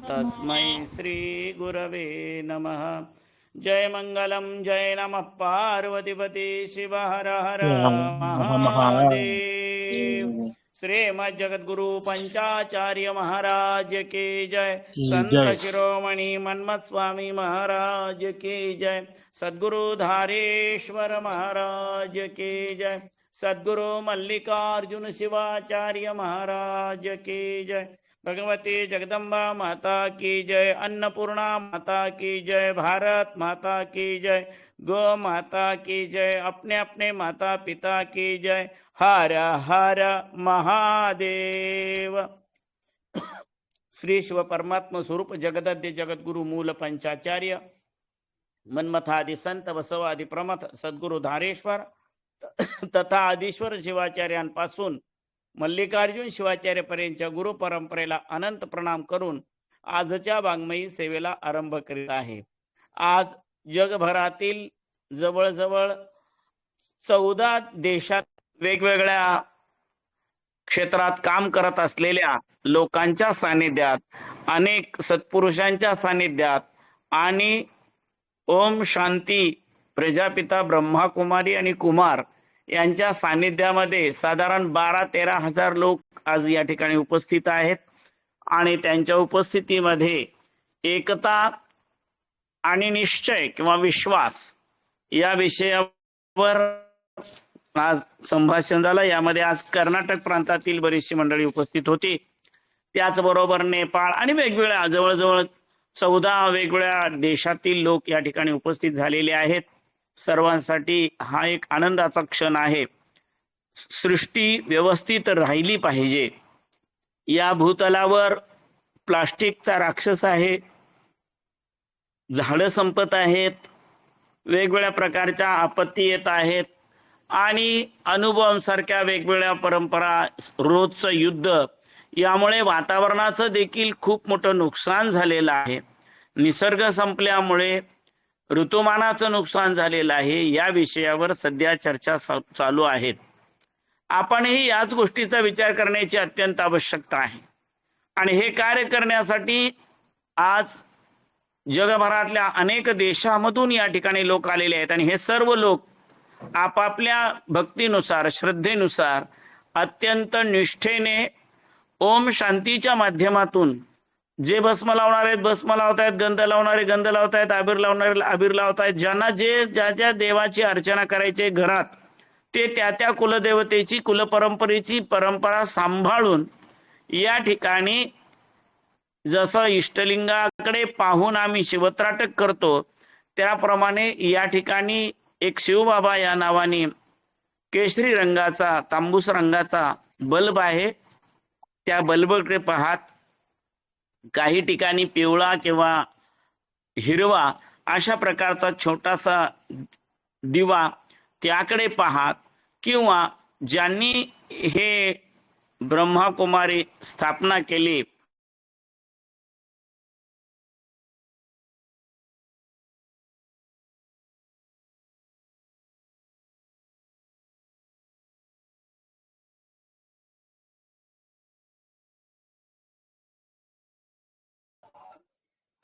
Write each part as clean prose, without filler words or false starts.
तस्मै श्री गुरवे नमः। जय मंगलम जय नमः पार्वतीपति शिव हर हर महादेव। श्रीमद् जगद्गुरु पंचाचार्य महाराज की जय। संत शिरोमणि मन्मथ स्वामी महाराज की जय। सद्गुरु धारेश्वर महाराज की जय। सद्गुरु मल्लिकार्जुन शिवाचार्य महाराज की जय। भगवती जगदम्बा माता की जय। अन्नपूर्णा माता की जय। भारत माता की जय। गो माता की जय। अपने अपने माता पिता की जय। हर हर महादेव। श्री शिव परमात्म स्वरूप जगदद्य जगद्गुरु मूल पंचाचार्य मन्मथादि संत बसवादि प्रमथ सद्गुरु धारेश्वर तथा आदीश्वर शिवाचार्यांपासून मल्लिकार्जुन शिवाचार्य पर्यंतच्या गुरु परंपरेला अनंत प्रणाम करून आजच्या वाङ्मयी सेवेला आरंभ करीत आहे। आज जगभरातील जवळजवळ 14 देशात वेगवेगळ्या क्षेत्रात काम करत असलेल्या लोकांच्या सानिध्यात, अनेक सत्पुरुषांच्या सानिध्यात आणि ओम शांती प्रजापिता ब्रह्मा कुमारी आणि कुमार यांच्या सानिध्यामध्ये साधारण 12-13 हजार लोक आज या ठिकाणी उपस्थित आहेत आणि त्यांच्या उपस्थितीमध्ये एकता आणि निश्चय किंवा विश्वास या विषयावर आज संभाषण झालं। यामध्ये आज कर्नाटक प्रांतातील बरीचशी मंडळी उपस्थित होती, त्याचबरोबर नेपाळ आणि वेगवेगळ्या जवळजवळ 14 वेगवेगळ्या देशातील लोक या ठिकाणी उपस्थित झालेले आहेत। सर्वांसाठी हा एक आनंदाचा क्षण आहे। सृष्टी व्यवस्थित राहिली पाहिजे। या भूतलावर प्लास्टिकचा राक्षस आहे, झाडं संपत आहेत, वेगवेगळ्या प्रकारच्या आपत्ती येत आहेत आणि अणुबॉम्बसारख्या वेगवेगळ्या परंपरा, रोजचं युद्ध, यामुळे वातावरणाचं देखील खूप मोठं नुकसान झालेलं आहे। निसर्ग संपल्यामुळे ऋतुमानाचं नुकसान झालेलं आहे। या विषयावर सध्या चर्चा चालू आहेत। आपणही याच गोष्टीचा विचार करण्याची अत्यंत आवश्यकता आहे आणि हे कार्य करण्यासाठी आज जगभरातल्या अनेक देशांमधून या ठिकाणी लोक आलेले आहेत आणि हे सर्व लोक आपापल्या भक्तीनुसार, श्रद्धेनुसार अत्यंत निष्ठेने ओम शांतीच्या माध्यमातून जे भस्म लावणार आहेत भस्म लावतायत, गंध लावणारे गंध लावतायत, अबीर लावणारे अबीर लावतायत। ज्यांना ज्या ज्या देवाची अर्चना करायची घरात ते त्या कुलदेवतेची, कुलपरंपरेची परंपरा सांभाळून या ठिकाणी जसं इष्टलिंगाकडे पाहून आम्ही शिवत्राटक करतो, त्याप्रमाणे या ठिकाणी एक शिवबाबा या नावाने केशरी रंगाचा, तांबूस रंगाचा बल्ब आहे। त्या बल्बकडे पाहत, काही ठिकाणी पिवळा किंवा हिरवा अशा प्रकारचा छोटासा दिवा त्याकडे पाहत, किंवा ज्यांनी हे ब्रह्मा कुमारी स्थापना केली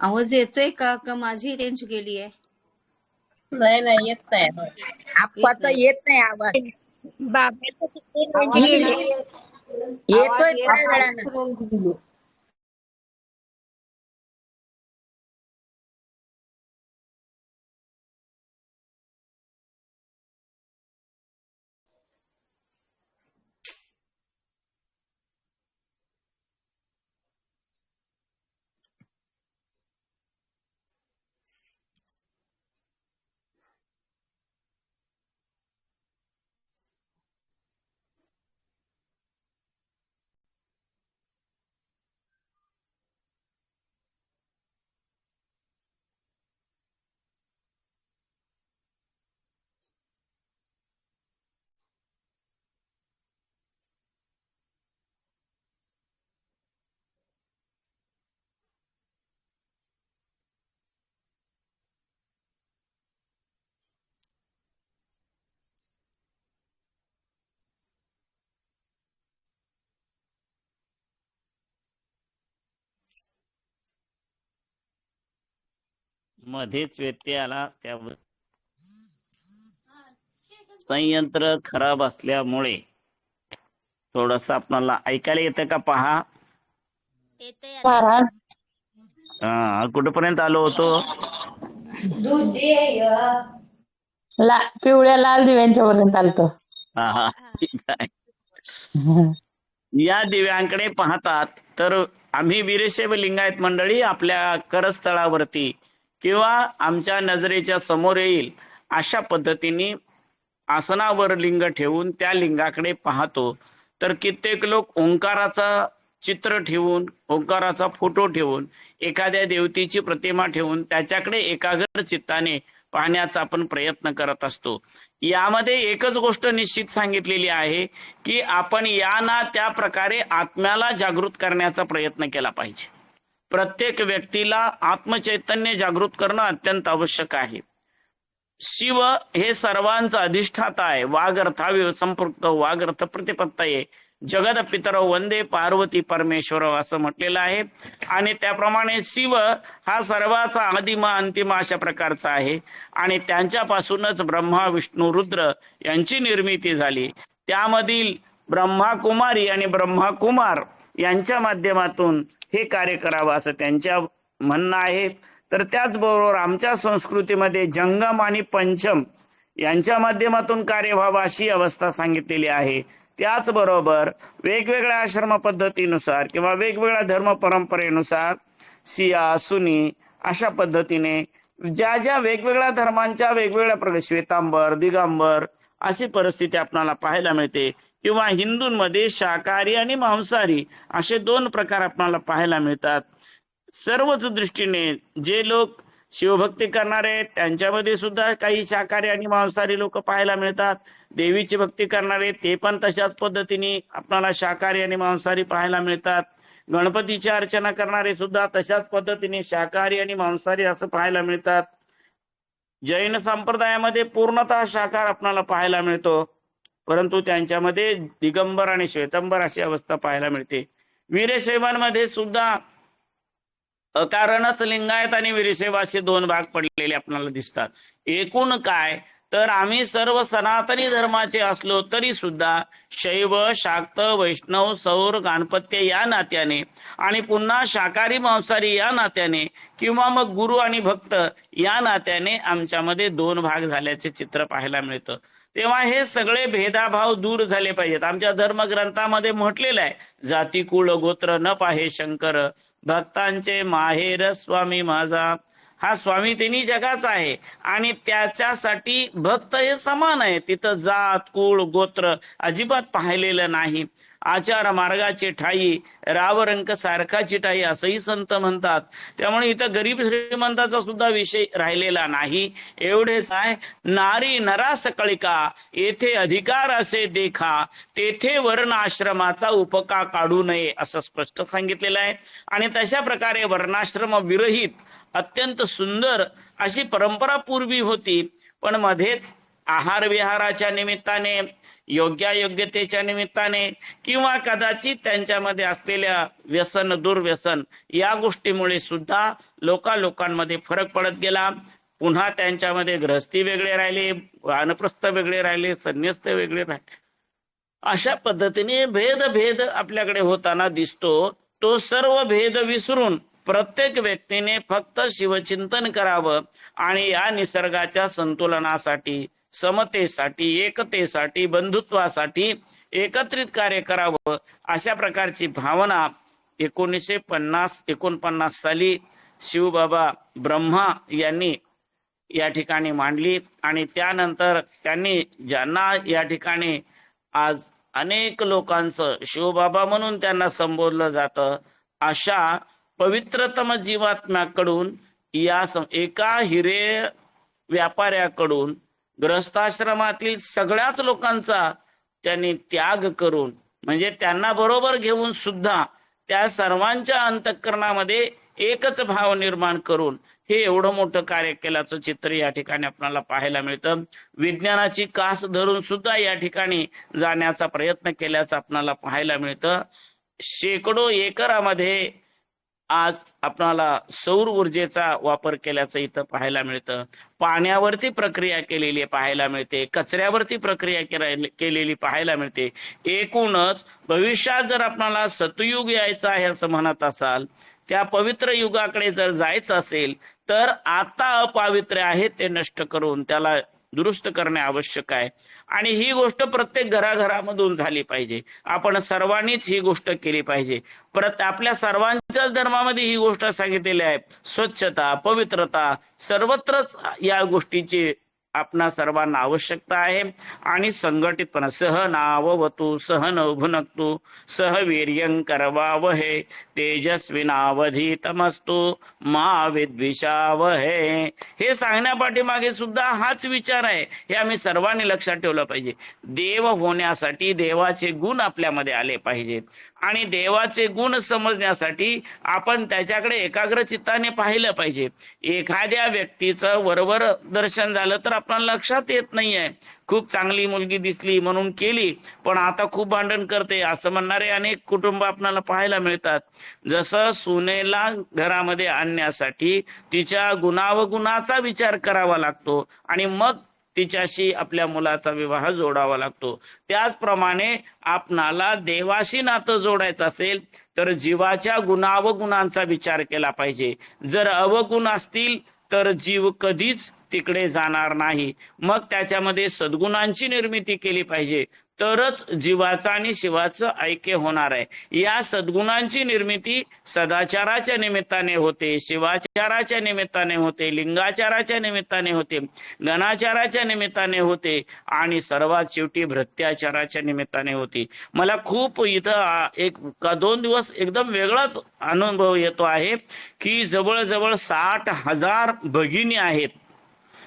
आवाज येतोय का माझी रेंज गेली आहे? नाही येत नाही आवाज। आप्पाचा येत नाही आवाज। बाबाचा येतोय थोड्या वेळानं। मध्येच व्यत्यय आला, त्या संयंत्र खराब असल्यामुळे थोडस आपल्याला ऐकायला येतं का पहा. येतंय आता. महाराज कुठपर्यंत आलो होतो. पिवळ्या लाल दिव्यांच्या पर्यंत आलतो. हा हा, ठीक आहे. या दिव्यांकडे पाहतात तर आम्ही वीरशैव लिंगायत मंडळी आपल्या करस्थळावरती किंवा आमच्या नजरेच्या समोर येईल अशा पद्धतीने आसनावर लिंग ठेवून त्या लिंगाकडे पाहतो. तर कित्येक लोक ओंकाराचा चित्र ठेवून, ओंकाराचा फोटो ठेवून, एखाद्या देवतेची प्रतिमा ठेवून त्याच्याकडे एकाग्र चित्ताने पाहण्याचा आपण प्रयत्न करत असतो. यामध्ये एकच गोष्ट निश्चित सांगितलेली आहे की आपण या ना त्या प्रकारे आत्म्याला जागृत करण्याचा प्रयत्न केला पाहिजे. प्रत्येक व्यक्तीला आत्मचैतन्य जागृत करणं अत्यंत आवश्यक आहे. शिव हे सर्वांचा अधिष्ठाता आहे. वागर्थाविव संपृक्त वागर्थ प्रतिपत्तये जगद पितर वंदे पार्वती परमेश्वर असं म्हटलेलं आहे. आणि त्याप्रमाणे शिव हा सर्वाचा आदिम अंतिम अशा प्रकारचा आहे आणि त्यांच्यापासूनच ब्रह्मा विष्णू रुद्र यांची निर्मिती झाली. त्यामधील ब्रह्मा कुमारी आणि ब्रह्मा कुमार यांच्या माध्यमातून हे कार्य करावं असं त्यांच्या म्हणणं आहे. तर त्याचबरोबर आमच्या संस्कृतीमध्ये जंगम आणि पंचम यांच्या माध्यमातून कार्य व्हावं अशी अवस्था सांगितलेली आहे. त्याचबरोबर वेगवेगळ्या आश्रम पद्धतीनुसार किंवा वेगवेगळ्या धर्म परंपरेनुसार सिया सुनी अशा पद्धतीने ज्या ज्या वेगवेगळ्या धर्मांच्या वेगवेगळ्या श्वेतांबर दिगंबर अशी परिस्थिती आपल्याला पाहायला मिळते. किंवा हिंदूंमध्ये शाकाहारी आणि मांसाहारी असे दोन प्रकार आपल्याला पाहायला मिळतात. सर्वच दृष्टीने जे लोक शिवभक्ती करणारे आहेत त्यांच्यामध्ये सुद्धा काही शाकाहारी आणि मांसाहारी लोक पाहायला मिळतात. देवीची भक्ती करणारे ते पण तशाच पद्धतीने आपल्याला शाकाहारी आणि मांसाहारी पाहायला मिळतात. गणपतीची अर्चना करणारे सुद्धा तशाच पद्धतीने शाकाहारी आणि मांसाहारी असं पाहायला मिळतात. जैन संप्रदायामध्ये पूर्णतः शाकाहार आपल्याला पाहायला मिळतो, परंतु त्यांच्यामध्ये दिगंबर आणि श्वेतांबर अशी अवस्था पाहायला मिळते. वीरशैवांमध्ये सुद्धा अकारणच लिंगायत आणि वीरशैव असे दोन भाग पडलेले आपल्याला दिसतात. एकूण काय तर आम्ही सर्व सनातनी धर्माचे असलो तरी सुद्धा शैव शाक्त वैष्णव सौर गाणपत्य या नात्याने आणि पुन्हा शाकाहारी मांसाहारी या नात्याने किंवा मग गुरु आणि भक्त या नात्याने आमच्यामध्ये दोन भाग झाल्याचे चित्र पाहायला मिळतं. तेव्हा हे सगळे भेदाभाव दूर झाले पाहिजेत. आमच्या धर्मग्रंथामध्ये म्हटलेलं आहे, जाती कुळ गोत्र न पाहे शंकर, भक्तांचे माहेर स्वामी माझा. हा स्वामी तिन्ही जगाचा आहे आणि त्याच्यासाठी भक्त हे समान आहे. तिथं जात कुळ गोत्र अजिबात पाहिलेलं नाही. आचार मार्गाची ठाई रावरंक सारखाची ठाई असंही संत म्हणतात. त्यामुळे इथं गरीब श्रीमंताचा सुद्धा विषय राहिलेला नाही. एवढेच आहे, नारी नरास कळिका येथे अधिकार असे देखा, तेथे वर्ण आश्रमाचा उपका काढू नये असं स्पष्ट सांगितलेलं आहे. आणि तशा प्रकारे वर्णाश्रम विरहित अत्यंत सुंदर अशी परंपरा पूर्वी होती. पण मध्येच आहार विहाराच्या निमित्ताने, योग्यायोग्यतेच्या निमित्ताने किंवा कदाचित त्यांच्यामध्ये असलेल्या व्यसन दुर्व्यसन या गोष्टीमुळे सुद्धा लोकांमध्ये फरक पडत गेला. पुन्हा त्यांच्यामध्ये गृहस्थी वेगळे राहिले, वानप्रस्थ वेगळे राहिले, संन्यस्त वेगळे राहिले. अशा पद्धतीने भेद आपल्याकडे होताना दिसतो. तो सर्व भेद विसरून प्रत्येक व्यक्तीने फक्त शिवचिंतन करावं आणि या निसर्गाच्या संतुलनासाठी, समतेसाठी, एकतेसाठी, बंधुत्वासाठी एकत्रित कार्य करावं अशा प्रकारची भावना 1949 साली शिवबाबा ब्रह्मा यांनी या ठिकाणी मांडली. आणि त्यानंतर त्यांनी ज्यांना या ठिकाणी आज अनेक लोकांचं शिवबाबा म्हणून त्यांना संबोधलं जातं, अशा पवित्रतम जीवात्म्याकडून या एका हिरे व्यापाऱ्याकडून ग्रस्ताश्रमातील सगळ्याच लोकांचा त्यांनी त्याग करून, म्हणजे त्यांना बरोबर घेऊन सुद्धा त्या सर्वांच्या अंतःकरणामध्ये एकच भाव निर्माण करून हे एवढं मोठं कार्य केल्याचं चित्र या ठिकाणी आपल्याला पाहायला मिळतं. विज्ञानाची कास धरून सुद्धा या ठिकाणी जाण्याचा प्रयत्न केल्याचं आपल्याला पाहायला मिळतं. शेकडो एकरामध्ये आज आपणाला सौर ऊर्जेचा वापर केल्याचं इथं पाहायला मिळतं. पाण्यावरती प्रक्रिया केलेली पाहायला मिळते, कचऱ्यावरती प्रक्रिया केलेली पाहायला मिळते. एकूणच भविष्यात जर आपणाला सतयुग यायचं आहे असं म्हणत असाल, त्या पवित्र युगाकडे जर जायचं असेल तर आता अपवित्र आहे ते नष्ट करून त्याला दुरुस्त करणे आवश्यक आहे. आणि ही गोष्ट प्रत्येक घराघरामधून झाली पाहिजे. आपण सर्वांनीच ही गोष्ट केली पाहिजे. परत आपल्या सर्वांच्याच धर्मामध्ये ही गोष्ट सांगितलेली आहे. स्वच्छता, पवित्रता सर्वत्रच या गोष्टीची आपणा सर्वांना आवश्यकता आहे. आणि संघटितपणा, सहनाववतु सहनौ भुनक्तु सह वीर्यं करवावहे तेजस्विनावधीतमस्तु मा विद्विषावहे. हे सांगण्यापाठीमागे सुद्धा हाच विचार आहे. हे आम्ही सर्वांनी लक्षात ठेवलं पाहिजे. देव होण्यासाठी देवाचे गुण आपल्यामध्ये आले पाहिजेत आणि देवाचे गुण समजण्यासाठी आपण त्याच्याकडे एकाग्र चित्ताने पाहिलं पाहिजे. एखाद्या व्यक्तीचं वरवर दर्शन झालं तर आपल्याला लक्षात येत नाहीये. खूप चांगली मुलगी दिसली म्हणून केली, पण आता खूप भांडण करते असं म्हणणारे अनेक कुटुंब आपल्याला पाहायला मिळतात. जसं सुनेला घरामध्ये आणण्यासाठी तिच्या गुणावगुणाचा विचार करावा लागतो आणि मग तिच्याशी आपल्या मुलाचा विवाह जोडावा लागतो, त्याचप्रमाणे आपणाला देवाशी नातं जोडायचं असेल तर जीवाच्या गुणावगुणांचा विचार केला पाहिजे. जर अवगुण असतील तर जीव कधीच तिकडे जाणार नाही. मग त्याच्यामध्ये सद्गुणांची निर्मिती केली पाहिजे, तरच जीवाचं आणि शिवाचं ऐक्य होणार आहे. या सद्गुणांची निर्मिती सदाचाराच्या निमित्ताने होते, शिवाचाराच्या निमित्ताने होते, लिंगाचाराच्या निमित्ताने होते, गणाचाराच्या निमित्ताने होते आणि सर्वात शेवटी भ्रत्याचाराच्या निमित्ताने होते. मला खूप इथं 1-2 दिवस एकदम वेगळाच अनुभव येतो आहे की जवळजवळ 60,000 भगिनी आहेत,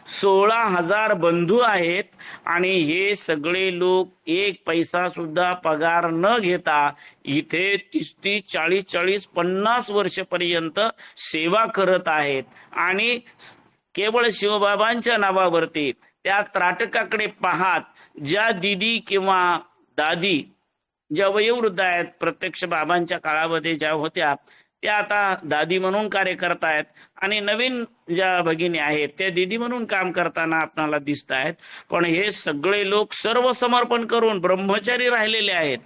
16,000 बंधू आहेत आणि हे सगळे लोक एक पैसा सुद्धा पगार न घेता इथे 30, 40, 50 वर्षपर्यंत सेवा करत आहेत. आणि केवळ शिवबाबांच्या नावावरती त्या त्राटकाकडे पाहत ज्या दिदी किंवा दादी ज्या वयोवृद्ध आहेत, प्रत्यक्ष बाबांच्या काळामध्ये ज्या होत्या त्या आता दादी म्हणून कार्य करतायत आणि नवीन ज्या भगिनी आहेत त्या दिदी म्हणून काम करताना आपल्याला दिसत आहेत. पण हे सगळे लोक सर्व समर्पण करून ब्रह्मचारी राहिलेले आहेत.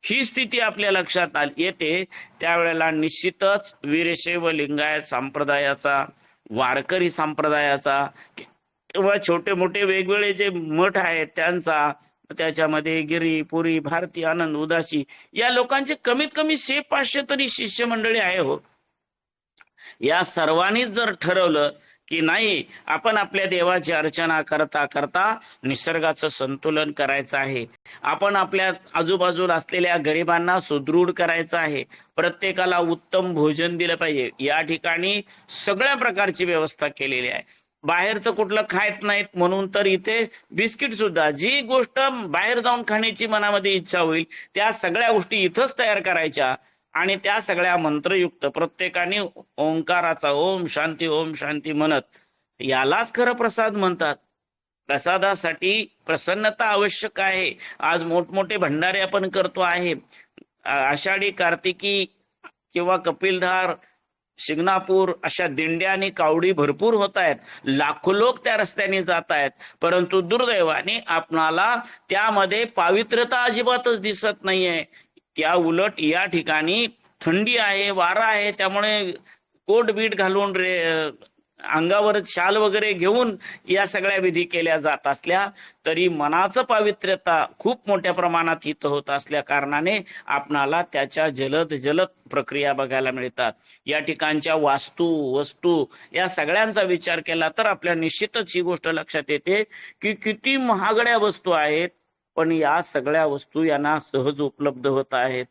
ही स्थिती आपल्या लक्षात येते त्यावेळेला निश्चितच वीरशैव लिंगायत संप्रदायाचा, वारकरी संप्रदायाचा किंवा छोटे मोठे वेगवेगळे जे मठ आहेत त्यांचा, त्याच्यामध्ये गिरी, पुरी, भारती, आनंद, उदासी या लोकांचे कमीत कमी 100-500 तरी शिष्य मंडळी आहे हो. या सर्वांनीच जर ठरवलं की नाही आपण आपल्या देवाची अर्चना करता करता निसर्गाचं संतुलन करायचं आहे, आपण आपल्या आजूबाजूला असलेल्या गरिबांना सुदृढ करायचं आहे, प्रत्येकाला उत्तम भोजन दिलं पाहिजे, या ठिकाणी सगळ्या प्रकारची व्यवस्था केलेली आहे. बाहेरचं कुठलं खायत नाहीत म्हणून तर इथे बिस्किट सुद्धा, जी गोष्ट बाहेर जाऊन खाण्याची मनामध्ये इच्छा होईल त्या सगळ्या गोष्टी इथंच तयार करायच्या आणि त्या सगळ्या मंत्रयुक्त प्रत्येकाने ओंकाराचा ओम शांती म्हणत, यालाच खरं प्रसाद म्हणतात. प्रसादासाठी प्रसन्नता आवश्यक आहे. आज मोठमोठे भंडारे आपण करतो आहे. आषाढी, कार्तिकी किंवा कपिलधार, शिंगणापूर अशा दिंड्या आणि कावडी भरपूर होत आहेत, लाखो लोक त्या रस्त्याने जात आहेत, परंतु दुर्दैवाने आपणाला त्यामध्ये पावित्र्यता अजिबातच दिसत नाहीये. त्या उलट या ठिकाणी थंडी आहे, वारा आहे, त्यामुळे कोट बीट घालून अंगावर शाल वगैरे घेऊन या सगळ्या विधी केल्या जात असल्या तरी मनाचं पावित्र्यता खूप मोठ्या प्रमाणात हित होत असल्या कारणाने आपणाला त्याच्या जलद प्रक्रिया बघायला मिळतात. या ठिकाणच्या वास्तू, वस्तू या सगळ्यांचा विचार केला तर आपल्या निश्चितच ही गोष्ट लक्षात येते की किती महागड्या वस्तू आहेत, पण या सगळ्या वस्तू यांना सहज उपलब्ध होत आहेत.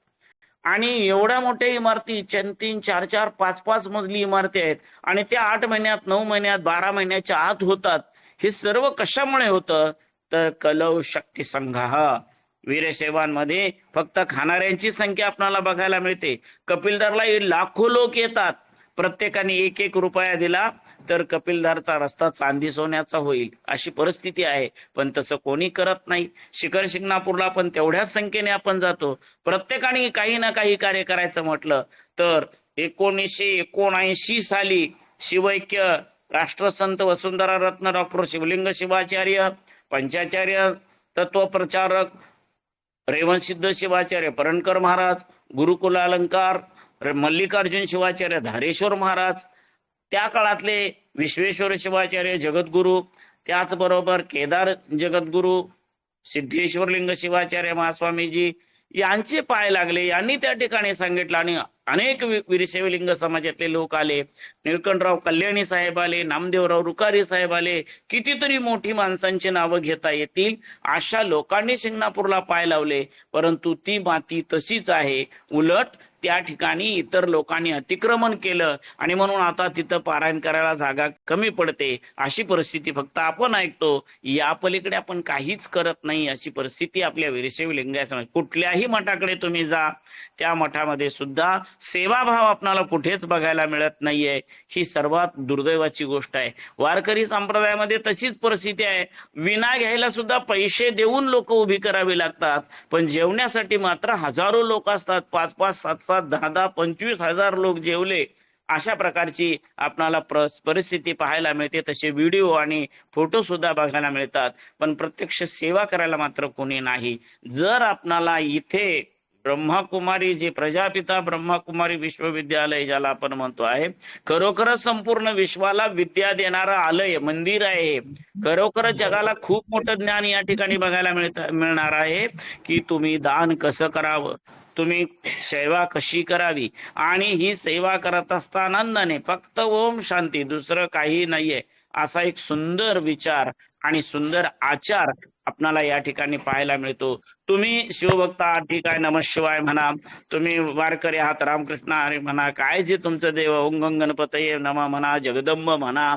आणि एवढ्या मोठ्या इमारती 3-3, 4-4, 5-5 मजली इमारती आहेत आणि त्या 8 महिन्यात, 9 महिन्यात, 12 महिन्याच्या आत होतात. हे सर्व कशामुळे होतं तर कलौ शक्ती संघाह. वीरशैवांमध्ये फक्त खाणाऱ्यांची संख्या आपल्याला बघायला मिळते. कपिलधारला लाखो लोक येतात, प्रत्येकाने 1-1 रुपया दिला तर कपिलधारचा रस्ता चांदी सोन्याचा होईल अशी परिस्थिती आहे. पण तसं कोणी करत नाही. शिखर शिंगणापूरला पण तेवढ्याच संख्येने आपण जातो. प्रत्येकाने काही ना काही कार्य करायचं म्हटलं तर 1979 साली शिवैक्य राष्ट्रसंत वसुंधरा रत्न डॉक्टर शिवलिंग शिवाचार्य, पंचाचार्य तत्वप्रचारक रेवणसिद्ध शिवाचार्य परणकर महाराज, गुरुकुलालंकार मल्लिकार्जुन शिवाचार्य धारेश्वर महाराज, त्या काळातले विश्वेश्वर शिवाचार्य जगद्गुरु, त्याचबरोबर केदार जगद्गुरु सिद्धेश्वर लिंग शिवाचार्य महास्वामीजी यांचे पाय लागले. यांनी त्या ठिकाणी सांगितलं आणि अनेक वीरशैव लिंग समाजातले लोक आले. निळकंठराव कल्याणी साहेब आले, नामदेवराव रुकारी साहेब आले, कितीतरी मोठी माणसांची नावं घेता येतील अशा लोकांनी शिंगणापूरला पाय लावले. परंतु ती माती तशीच आहे. उलट त्या ठिकाणी इतर लोकांनी अतिक्रमण केलं आणि म्हणून आता तिथं पारायण करायला जागा कमी पडते. अशी परिस्थिती फक्त आपण ऐकतो, या पलीकडे आपण काहीच करत नाही. अशी परिस्थिती आपल्या वीरशैव लिंगायत. कुठल्याही मठाकडे तुम्ही जा, त्या मठामध्ये सुद्धा सेवाभाव आपल्याला कुठेच बघायला मिळत नाहीये. ही सर्वात दुर्दैवाची गोष्ट आहे. वारकरी संप्रदायामध्ये तशीच परिस्थिती आहे. विना घ्यायला सुद्धा पैसे देऊन लोक उभी करावी लागतात, पण जेवण्यासाठी मात्र हजारो लोक असतात. 5-5, 7-7, 10-10, 25,000 लोक जेवले. अशा प्रकारची आपणाला परिस्थिती पाहायला मिळते. तसे व्हिडिओ आणि फोटो सुद्धा बघायला मिळतात, पण प्रत्यक्ष सेवा करायला मात्र कोणी नाही. जर आपणाला इथे ब्रह्मकुमारी जे प्रजापिता ब्रह्मकुमारी विश्वविद्यालय ज्याला आपण म्हणतो आहे, खरोखरच संपूर्ण विश्वाला विद्या देणारं आलय, मंदिर आहे. खरोखरच जगाला खूप मोठं ज्ञान या ठिकाणी बघायला मिळणार आहे की तुम्ही दान कसं करावं, तुम्ही सेवा कशी करावी, आणि ही सेवा करत असताना आनंदाने फक्त ओम शांती, दुसरं काही नाहीये, असा एक सुंदर विचार आणि सुंदर आचार आपणाला या ठिकाणी पाहायला मिळतो. तुम्ही शिवभक्त आहात, ठीक आहे, नमः शिवाय म्हणा, तुम्ही वारकरी आहात, रामकृष्ण हरी म्हणा, काय जे तुमचं देव ओंग गणपतये नमः म्हणा, जगदंब म्हणा,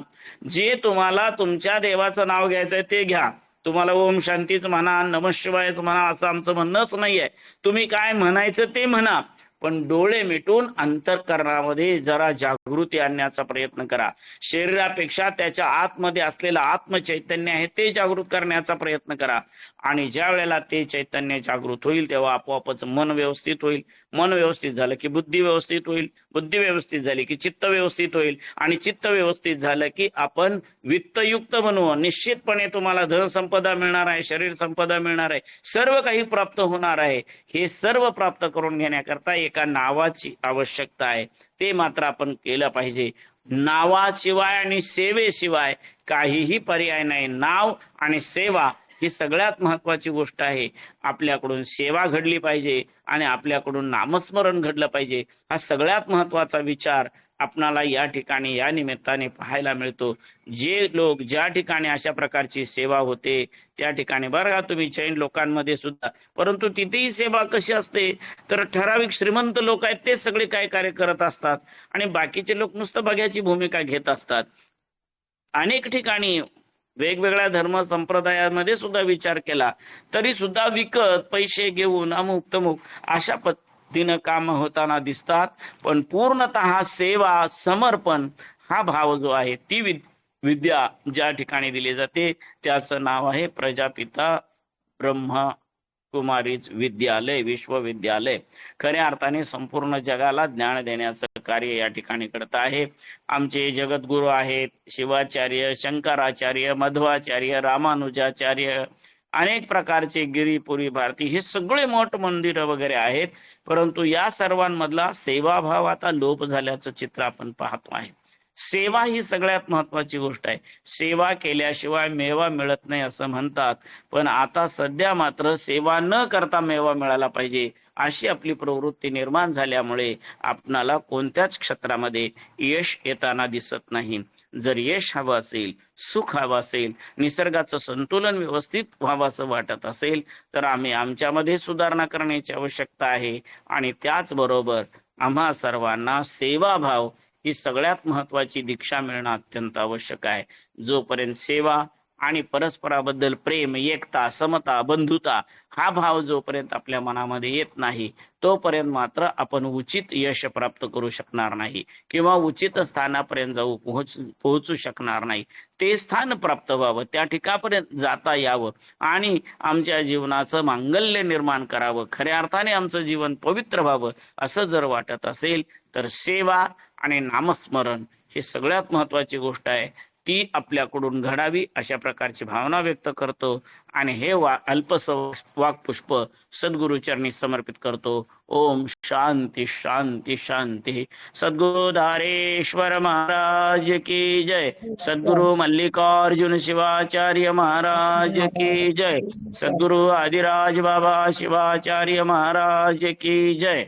जे तुम्हाला तुमच्या देवाचं नाव घ्यायचंय ते घ्या. तुम्हाला ओम शांतीच म्हणा, नमः शिवायच म्हणा, असं आमचं म्हणणंच नाहीये. तुम्ही काय म्हणायचं ते म्हणा, पण डोळे मिटून अंतःकरणामध्ये जरा जागृती आणण्याचा प्रयत्न करा. शरीरापेक्षा त्याच्या आतमध्ये असलेलं आत्मचैतन्य आहे ते जागृत करण्याचा प्रयत्न करा. आणि ज्या वेळेला ते चैतन्य जागृत होईल तेव्हा आपोआपच मन व्यवस्थित होईल. मन व्यवस्थित झालं की बुद्धी व्यवस्थित होईल. बुद्धी व्यवस्थित झाली की चित्त व्यवस्थित होईल. आणि चित्त व्यवस्थित झालं की आपण वित्तयुक्त बनवू. निश्चितपणे तुम्हाला धन संपदा मिळणार आहे, शरीर संपदा मिळणार आहे, सर्व काही प्राप्त होणार आहे. हे सर्व प्राप्त करून घेण्याकरता एका नावाची आवश्यकता आहे. ते मात्र आपण केलं पाहिजे. नावाशिवाय आणि सेवेशिवाय काहीही पर्याय नाही. नाव आणि सेवा ही सगळ्यात महत्वाची गोष्ट आहे. आपल्याकडून सेवा घडली पाहिजे आणि आपल्याकडून नामस्मरण घडलं पाहिजे. हा सगळ्यात महत्वाचा विचार आपणाला या ठिकाणी या निमित्ताने पाहायला मिळतो. जे लोक ज्या ठिकाणी अशा प्रकारची सेवा होते त्या ठिकाणी बघा तुम्ही जैन लोकांमध्ये सुद्धा, परंतु तिथेही सेवा कशी असते तर ठराविक श्रीमंत लोक आहेत ते सगळे काय कार्य करत असतात आणि बाकीचे लोक नुसतं बघ्याची भूमिका घेत असतात. अनेक ठिकाणी वेगवेगळ्या धर्म संप्रदायामध्ये सुद्धा विचार केला तरी सुद्धा विकत पैसे घेऊन अमुक तमुक अशा पद्धतीनं काम होताना दिसतात. पण पूर्णतः सेवा समर्पण हा भाव जो आहे, ती विद्या ज्या ठिकाणी दिली जाते त्याचं नाव आहे प्रजापिता ब्रह्मकुमारीज विद्यालय, विश्वविद्यालय. खऱ्या अर्थाने संपूर्ण जगाला ज्ञान देण्याचं कार्य या ठिकाणी करत आहे. आमचे जगद्गुरु आहेत शिवाचार्य, शंकराचार्य, मध्वाचार्य, रामानुजाचार्य, अनेक प्रकारचे गिरीपुरी भारती, हे सगळे मठ मंदिर वगैरे आहेत. परंतु या सर्वांमधला सेवाभाव आता लोप झाल्याचं चित्र आपण पाहतो आहे. सेवा ही सगळ्यात महत्वाची गोष्ट आहे. सेवा केल्याशिवाय मेवा मिळत नाही असं म्हणतात, पण आता सध्या मात्र सेवा न करता मेवा मिळाला पाहिजे अशी आपली प्रवृत्ती निर्माण झाल्यामुळे आपणाला कोणत्याच क्षेत्रामध्ये यश येताना दिसत नाही. जर यश हवं असेल, सुख हवं असेल, निसर्गाचं संतुलन व्यवस्थित व्हावं असं वाटत असेल तर आम्ही आमच्यामध्ये सुधारणा करण्याची आवश्यकता आहे. आणि त्याचबरोबर आम्हा सर्वांना सेवाभाव ही सगळ्यात महत्वाची दीक्षा मिळणं अत्यंत आवश्यक आहे. जोपर्यंत सेवा आणि परस्पराबद्दल प्रेम, एकता, समता, बंधुता हा भाव जोपर्यंत आपल्या मनामध्ये येत नाही तोपर्यंत मात्र आपण उचित यश प्राप्त करू शकणार नाही किंवा उचित स्थानापर्यंत पोहोचू शकणार नाही. ते स्थान प्राप्त व्हावं, त्या ठिकाणापर्यंत जाता यावं आणि आमच्या जीवनाचं मांगल्य निर्माण करावं, खऱ्या अर्थाने आमचं जीवन पवित्र व्हावं असं जर वाटत असेल तर सेवा आणि नामस्मरण ही सगळ्यात महत्वाची गोष्ट आहे, ती आपल्याकडून घडावी अशा प्रकारची भावना व्यक्त करतो आणि हे अल्पस वाक्पुष्प सद्गुरुचरणी समर्पित करतो. ओम शांती शांती शांती. सद्गुरु धारेश्वर महाराज की जय. सद्गुरु मल्लिकार्जुन शिवाचार्य महाराज की जय. सद्गुरु आदिराज बाबा शिवाचार्य महाराज की जय.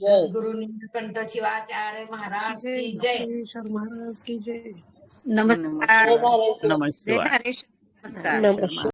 सद्गुरु नीलकंठ शिवाचार्य महाराज की जय. महाराज की जय. नमस्कार. नमः जय शिवाय. धारेश्वर. नमस्कार. नमस्कार.